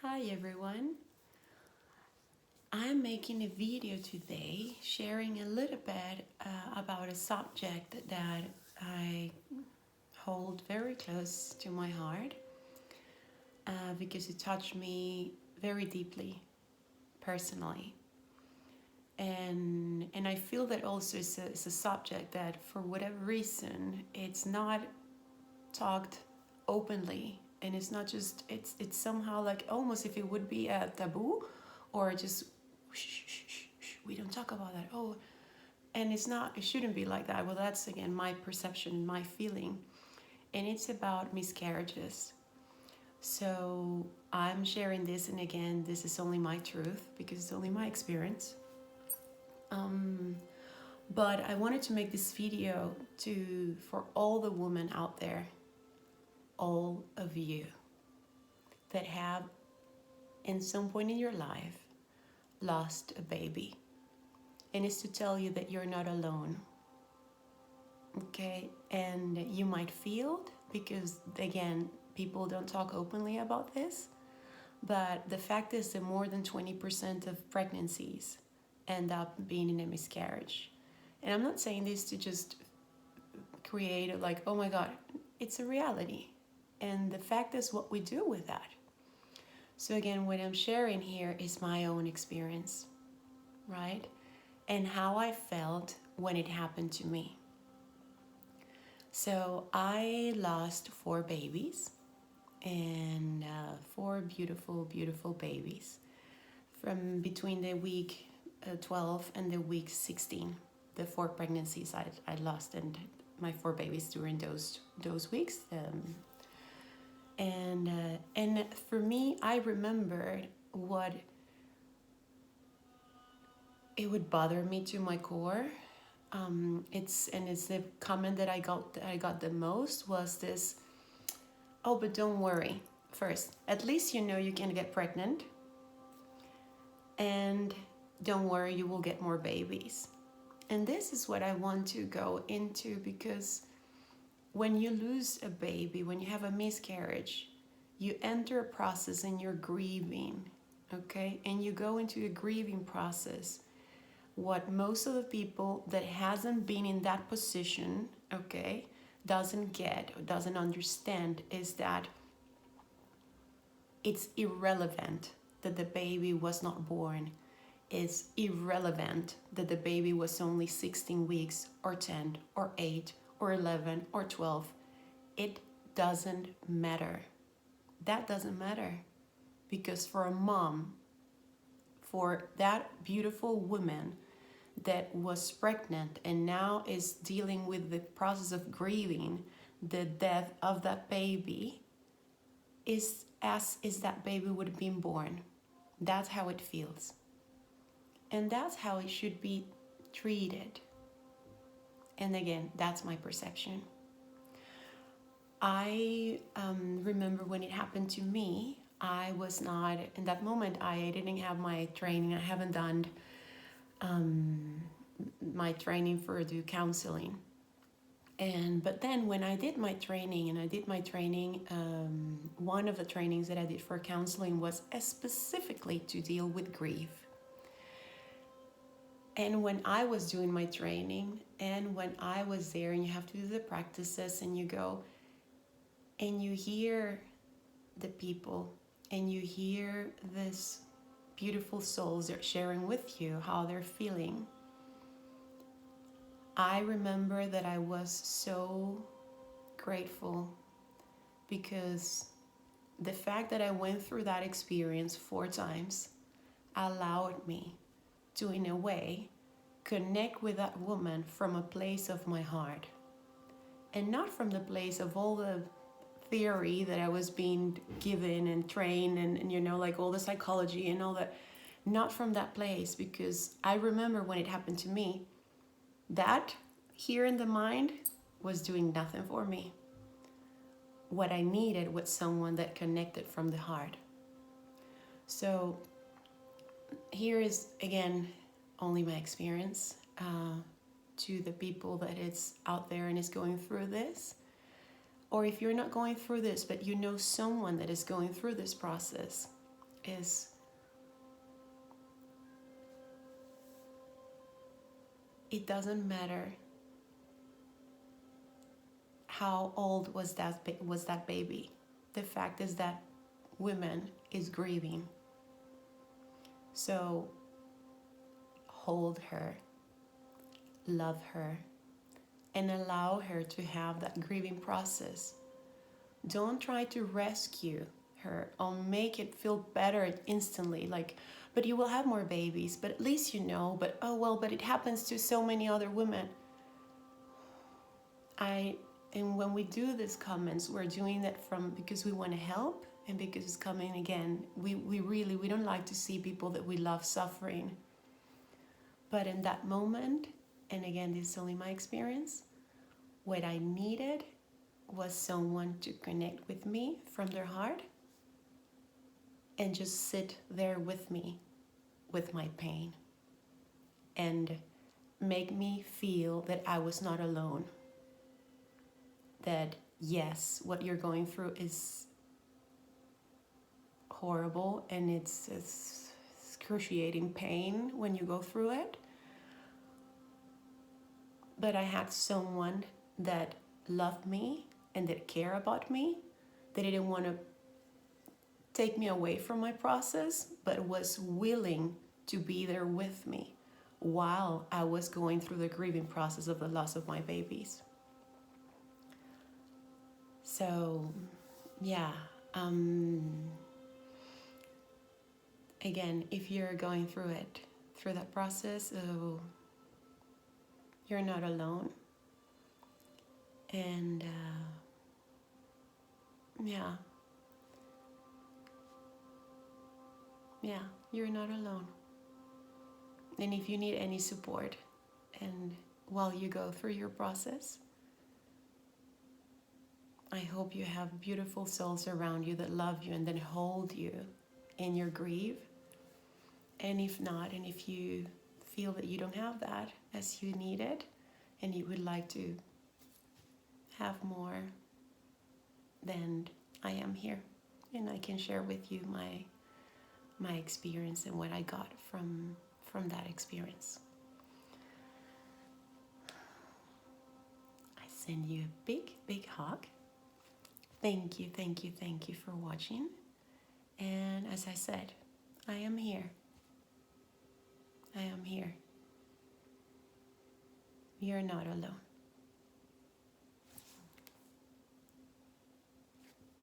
Hi everyone. I'm making a video today sharing a little bit about a subject that I hold very close to my heart because it touched me very deeply personally. And I feel that also it's a subject that for whatever reason it's not talked openly, and it's not just it's somehow like almost if it would be a taboo or just shh, shh, shh, shh, we don't talk about that. Oh, and it shouldn't be like that. Well, that's again my perception, my feeling, and it's about miscarriages. So I'm sharing this, and again, this is only my truth because it's only my experience. um, but I wanted to make this video for all the women out there, all of you that have in some point in your life lost a baby, and it's to tell you that you're not alone. Okay, and you might feel, because again people don't talk openly about this, but the fact is that more than 20% of pregnancies end up being in a miscarriage. And I'm not saying this to just create a, like, oh my god, it's a reality, and the fact is what we do with that. So again, what I'm sharing here is my own experience, right? And how I felt when it happened to me. So I lost 4 babies, and 4 beautiful, beautiful babies from between the week 12 and the week 16. The 4 pregnancies I lost, and my 4 babies during those weeks. And for me, I remembered what it would bother me to my core. It's the comment that I got the most was this: oh, but don't worry. First, at least you know you can get pregnant, and don't worry, you will get more babies. And this is what I want to go into, because when you lose a baby, when you have a miscarriage, you enter a process and you're grieving, okay? And you go into a grieving process. What most of the people that hasn't been in that position, okay, doesn't get or doesn't understand is that it's irrelevant that the baby was not born. It's irrelevant that the baby was only 16 weeks or 10 or 8 or 11 or 12. It doesn't matter. That doesn't matter, because for a mom, for that beautiful woman that was pregnant and now is dealing with the process of grieving the death of that baby, is as is that baby would have been born. That's how it feels, and that's how it should be treated. And again, that's my perception. I remember when it happened to me, I was not, in that moment, I didn't have my training. I haven't done my training for the counseling. But then when I did my training, one of the trainings that I did for counseling was specifically to deal with grief. And when I was doing my training, and when I was there, and you have to do the practices, and you go and you hear the people, and you hear this beautiful souls that are sharing with you how they're feeling. I remember that I was so grateful, because the fact that I went through that experience 4 times allowed me to, in a way, connect with that woman from a place of my heart, and not from the place of all the theory that I was being given and trained, and you know, like all the psychology and all that. Not from that place, because I remember when it happened to me, that here in the mind was doing nothing for me. What I needed was someone that connected from the heart. So here is, again, only my experience to the people that it's out there and is going through this. Or if you're not going through this, but you know someone that is going through this process, is it doesn't matter how old was that baby. The fact is that woman is grieving. So hold her, love her, and allow her to have that grieving process. Don't try to rescue her or make it feel better instantly, like, but you will have more babies, but at least you know, but oh well, but it happens to so many other women. And when we do these comments, we're doing that from because we want to help and because it's coming again. We don't like to see people that we love suffering. But in that moment, and again, this is only my experience, what I needed was someone to connect with me from their heart and just sit there with me with my pain and make me feel that I was not alone. That yes, what you're going through is horrible and it's excruciating pain when you go through it. But I had someone that loved me and that cared about me, that didn't want to take me away from my process, but was willing to be there with me while I was going through the grieving process of the loss of my babies. So, yeah. Again, if you're going through that process, you're not alone. And yeah, you're not alone. And if you need any support, and while you go through your process, I hope you have beautiful souls around you that love you and then hold you in your grief. And if not, and if you feel that you don't have that as you need it, and you would like to have more, then I am here, and I can share with you my experience and what I got from that experience. I send you a big, big hug. Thank you for watching. And as I said, I am here. I am here. You're not alone.